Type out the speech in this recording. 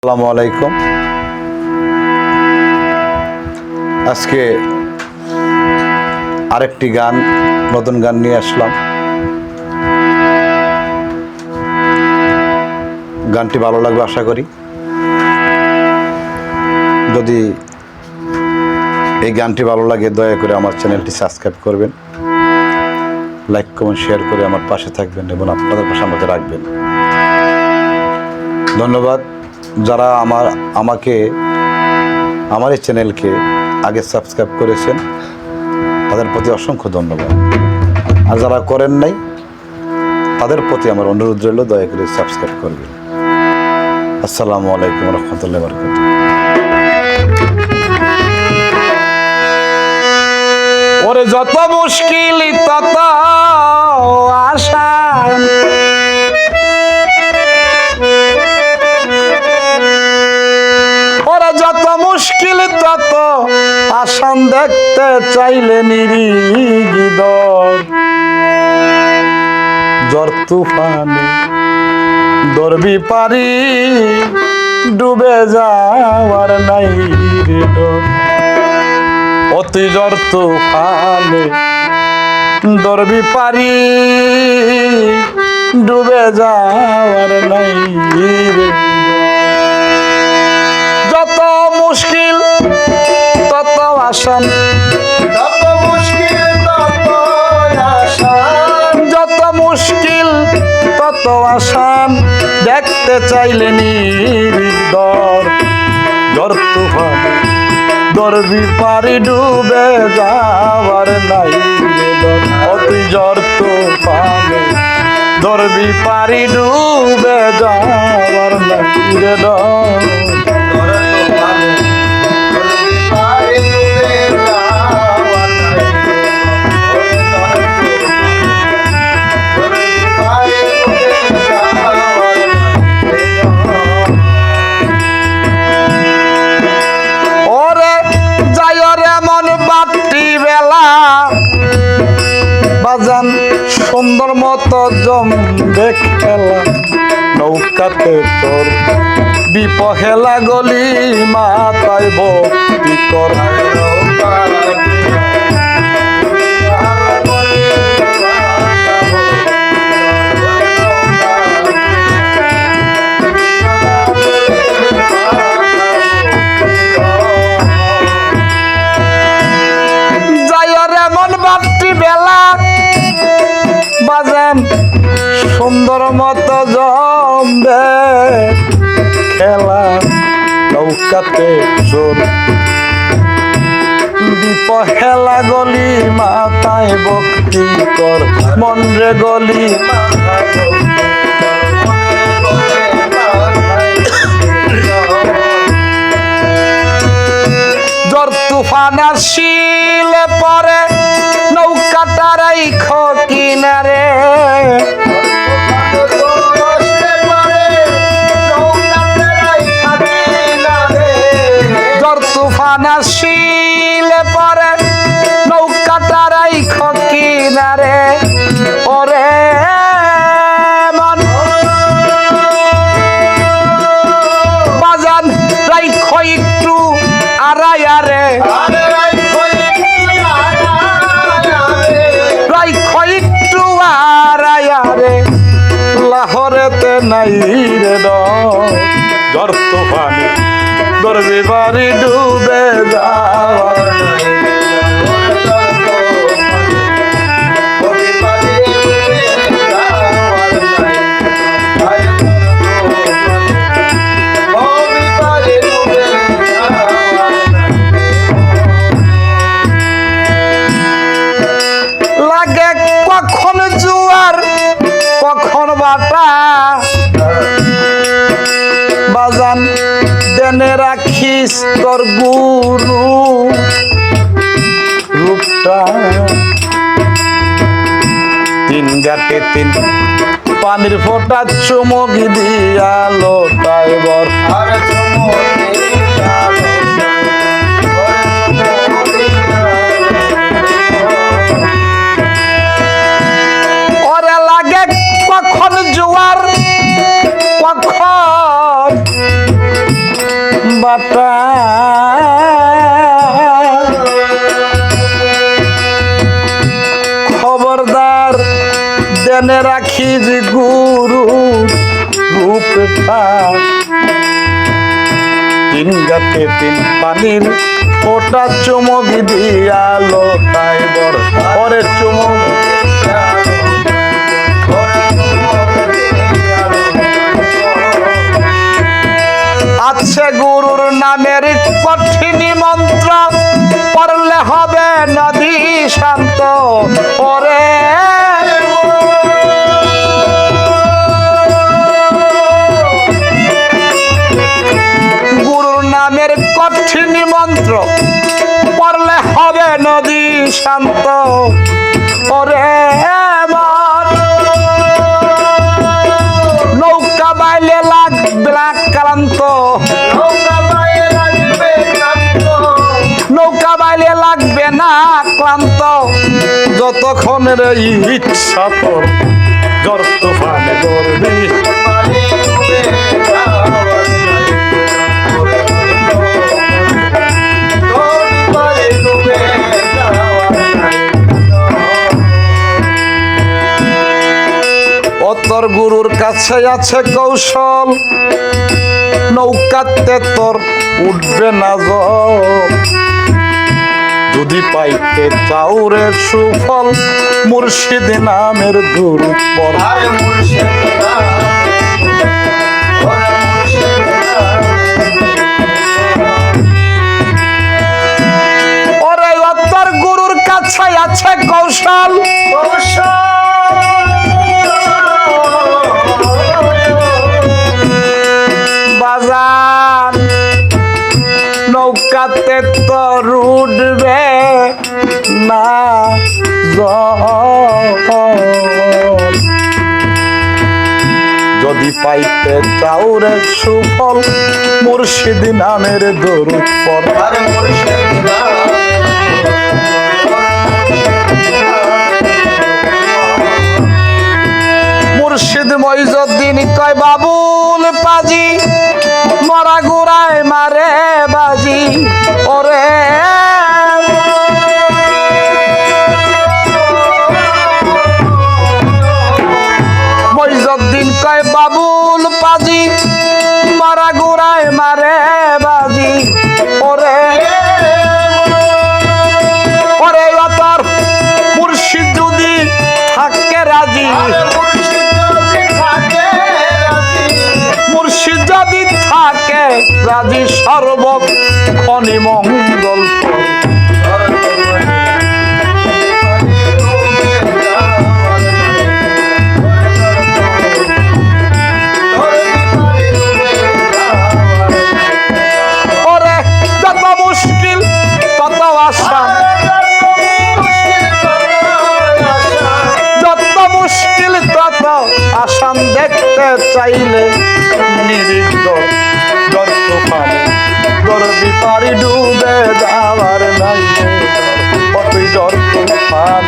আসসালামু আলাইকুম। আজকে আরেকটি নতুন গান নিয়ে আসলাম। গানটি ভালো লাগবে আশা করি। যদি এই গানটি ভালো লাগে দয়া করে আমার চ্যানেলটি সাবস্ক্রাইব করবেন, লাইক কমেন্ট শেয়ার করে আমার পাশে থাকবেন এবং আপনাদের পাশে আমাকে রাখবেন। ধন্যবাদ যারা আমার এই চ্যানেলকে আগে সাবস্ক্রাইব করেছেন, তাদের প্রতি অসংখ্য ধন্যবাদ। আর যারা করেন নাই তাদের প্রতি আমার অনুরোধ রইল, দয়া করে সাবস্ক্রাইব করবেন। আসসালামু আলাইকুম রহমতুল্লাহি ওয়া বারাকাতুহু। ওরে যত মুশকিল তত আসান, ওরে যত মুশকিল তত আসান, দেখতে চাইলে নিরিগিদর জ্বর তুফানে দরবি পারি, ডুবে যাওয়ার নাই রে ডর। অতি জ্বর তুফানে দরবি পারি, ডুবে যাওয়ার নাই রে। যত মুশকিল তত আসান, যত মুশকিল তত আসান, যত মুশকিল তত আসান, দেখতে চাইলে নির্দর জ্বর তুফানে দরবি পারি, ডুবে যাওয়ার নাই রে ডর। অতি জ্বর তুফানে দরবি পারি, ডুবে যাওয়ার নাই রে ডর। বাজান সুন্দর মতো জমবে খেলা, নৌকাতে তোর বিপহেলা গলি, মাথায় ভক্তি কর। বাজান সুন্দর মতো জমবে খেলা, নৌকাতে চোর বিপহেলা গলি, মাথায় ভক্তি কর। মন রে গলি জ্বর তুফান আসিলে পরে, নৌকাটার কিনারে জ্বর তুফান আসিলে পরে, নৌকাটার কিনারে। ওরে মন বাজান রাইখ একটু আড়াইয়ারে, লাহরেতে নাই রে ডর জ্বর তুফানে দরবি পারি, ডুবে যাওয়ার নাই। লাগে কখন জোয়ার কখন বাটা, বাজান দেনে রাখিস তোর গুরু রূপটা। তিন ঘাটে তিন পানির ফোঁটা, চুমুক দিয়া লোটায় বর। ওরে লাগে কখন জোয়ার কখন বাটা খবরদার দেনে রাখি যে গুরু রূপটা তিন গাতে তিন পানির ওটা চুমক দিয়া লোটাই বর পরে চুমক আছে গুরুর নামের কঠিন মন্ত্র পড়লে হবে নদী শান্ত ওরে গুরুর নামের কঠিন মন্ত্র পড়লে হবে নদী শান্ত ওরে নৌকা বাইলে লাগবে ক্লান্ত নৌকা বাইলে লাগবে না ক্লান্ত যতক্ষণের ইচ্ছা তোর জ্বর তুফানে করবি তোর গুরুর কাছে আছে কৌশল নৌকাতে তোর উঠবে না জল যদি পাইতে চাউরে সুফল মুর্শিদ নামের গুরু পর ওরে তোর গুরুর কাছে আছে কৌশল বাজার নৌকাতে তো উঠবে না যদি পাইতে চাউরে সুফল মুর্শিদ নামের দরুদ পর মুর্শিদ মইজুদ্দিন কয় বাবুল পাজি মরা গুড়ায় মারে বাজি ওরে মইজুদ্দিন কয় বাবুল পাজি মরা গুড়ায় মারে বাজি ওরে ওরে তার মুর্শিদ যদি থাকে রাজি মুর্শিদ যদি থাকে রাজি সর্বক্ষণে মঙ্গল ওরে যত মুশকিল তত আসান যত মুশকিল তত আসান দেখতে চাইলে নিরিদ্ধ তুফানে গর্বি পারি ডুবে যাওয়ার নাই কতই জ্বর তুফান